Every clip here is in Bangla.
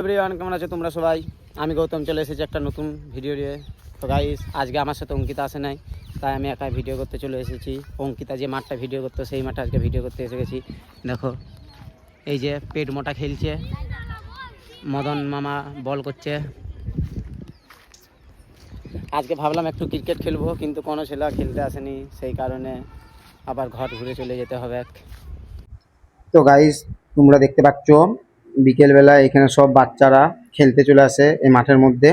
এভরিওয়ান, কেমন আছো তোমরা সবাই? আমি গৌতম চলে এসেছি একটা নতুন ভিডিও নিয়ে। তো গাইস, আজকে আমার সাথে অঙ্কিতা আসে নাই, তাই আমি একাই ভিডিও করতে চলে এসেছি। অঙ্কিতা যে মাঠটা ভিডিও করতো সেই মাঠে আজকে ভিডিও করতে এসে গেছি। দেখো, এই যে পেট মোটা খেলছে, মদন মামা বল করছে। আজকে ভাবলাম একটু ক্রিকেট খেলবো, কিন্তু কোনো ছেলে খেলতে আসেনি, সেই কারণে আবার ঘর ঘুরে চলে যেতে হবে। তো গাইস, তোমরা দেখতে পাচ্ছ বিকেলবেলা এখানে সব বাচ্চারা খেলতে চলে আসে এই মাঠের মধ্যে।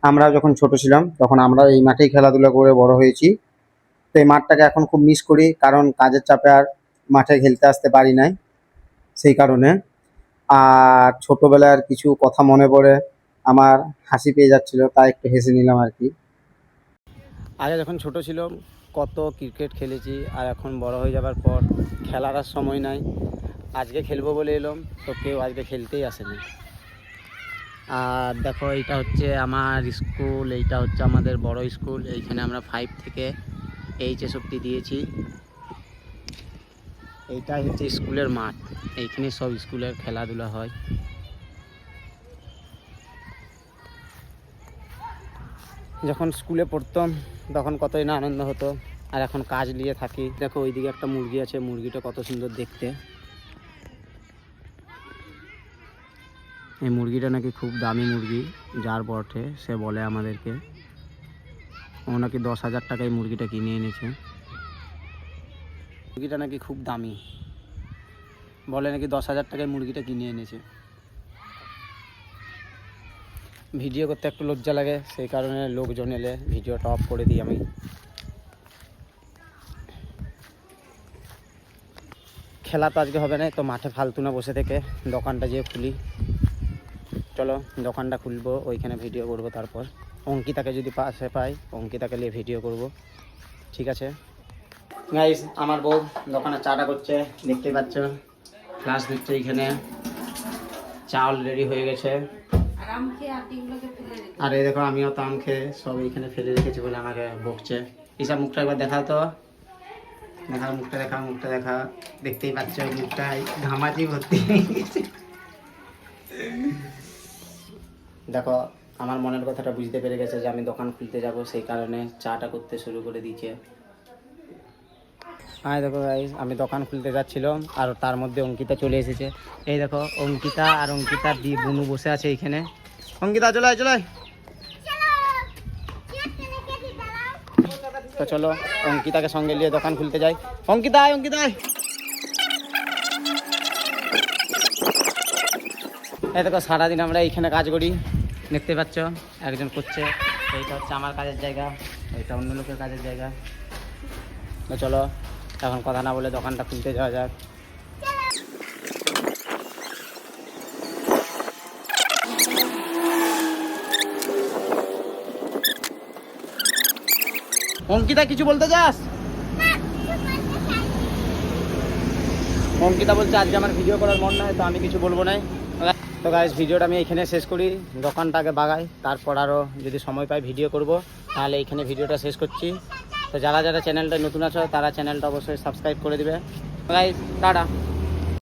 আমরা যখন ছোট ছিলাম তখন আমরা এই মাঠেই খেলাধুলা করে বড় হয়েছি। তো এই মাঠটাকে এখন খুব মিস করি, কারণ কাজের চাপে আর মাঠে খেলতে আসতে পারি নাই, সেই কারণে। আর ছোটবেলার কিছু কথা মনে পড়ে আমার হাসি পেয়ে যাচ্ছিল, তাই একটু হেসে নিলাম আর কি। আগে যখন ছোট ছিলাম কত ক্রিকেট খেলেছি, আর এখন বড় হয়ে যাবার পর খেলার আর সময় নাই। আজকে খেলবো বলে এলাম, তো কেউ আজকে খেলতেই আসেনি। আর দেখো, এইটা হচ্ছে আমার স্কুল, এইটা হচ্ছে আমাদের বড় স্কুল। এইখানে আমরা 5 থেকে HS অবধি দিয়েছি। এইটাই হচ্ছে স্কুলের মাঠ, এইখানে সব স্কুলের খেলাধুলা হয়। যখন স্কুলে পড়তাম তখন কতই না আনন্দ হতো, আর এখন কাজ নিয়ে থাকি। দেখো, ওইদিকে একটা মুরগি আছে, মুরগিটা কত সুন্দর দেখতে। এই মুরগিটা নাকি খুব দামি মুরগি, যার বটে সে বলে আমাদেরকে। ও নাকি 10,000 টাকায় মুরগিটা কিনে এনেছে। মুরগিটা নাকি খুব দামি, বলে নাকি 10,000 টাকায় মুরগিটা কিনে এনেছে। ভিডিও করতে একটু লজ্জা লাগে, সেই কারণে লোকজন এলে ভিডিওটা অফ করে দিই আমি। খেলা তো আজকে হবে না, তো মাঠে ফালতু না বসে থেকে দোকানটা যেয়ে খুলি। চলো দোকানটা খুলবো, ওইখানে ভিডিও করব। তারপর অঙ্কিতাকে যদি পাশে পাই, অঙ্কিতাকে নিয়ে ভিডিও করব, ঠিক আছে? গাইস, আমার বউ দোকানে চাটা করছে, দেখতেই পাচ্ছ। ক্লাস দিচ্ছে এইখানে, চা অলরেডি হয়ে গেছে। আর এই দেখো, আমিও তো আম খেয়ে সব এইখানে ফেলে রেখেছি বলে আমাকে বকছে। এইসব মুখটা একবার দেখাও তো, দেখা মুখটা, দেখা মুখটা, দেখা। দেখতেই পাচ্ছ মুখটাই ঘামাচি ভর্তি। দেখো, আমার মনের কথাটা বুঝতে পেরে গেছে যে আমি দোকান খুলতে যাব, সেই কারণে চাটা করতে শুরু করে দিয়েছে। হ্যাঁ দেখো গাইস, আমি দোকান খুলতে যাচ্ছিলাম, আর তার মধ্যে অঙ্কিতা চলে এসেছে। এই দেখো, অঙ্কিতা আর অঙ্কিতার বুনু বসে আছে এইখানে। অঙ্কিতা চলে আয়, চলে আয়। তো চলো অঙ্কিতাকে সঙ্গে নিয়ে দোকান খুলতে যাই। অঙ্কিতা আয়, অঙ্কিতা আয়। এই দেখো, সারাদিন আমরা এইখানে কাজ করি, দেখতে পাচ্ছ একজন করছে। এইটা হচ্ছে আমার কাজের জায়গা, এইটা অন্য লোকের কাজের জায়গা। তো চলো এখন কথা না বলে দোকানটা খুলতে যাওয়া যাক। অঙ্কিতা, কিছু বলতে চাস? অঙ্কিতা বলছে আজকে আমার ভিডিও করার মন নয়, তো আমি কিছু বলবো না। তো গাইস, ভিডিওটা আমি এখানে শেষ করি, দোকানটাকে বাগাই, তারপর আরও যদি সময় পাই ভিডিও করব। তাহলে এইখানে ভিডিওটা শেষ করছি। তো যারা যারা চ্যানেলটা নতুন আছো তারা চ্যানেলটা অবশ্যই সাবস্ক্রাইব করে দিবে। Guys, tata.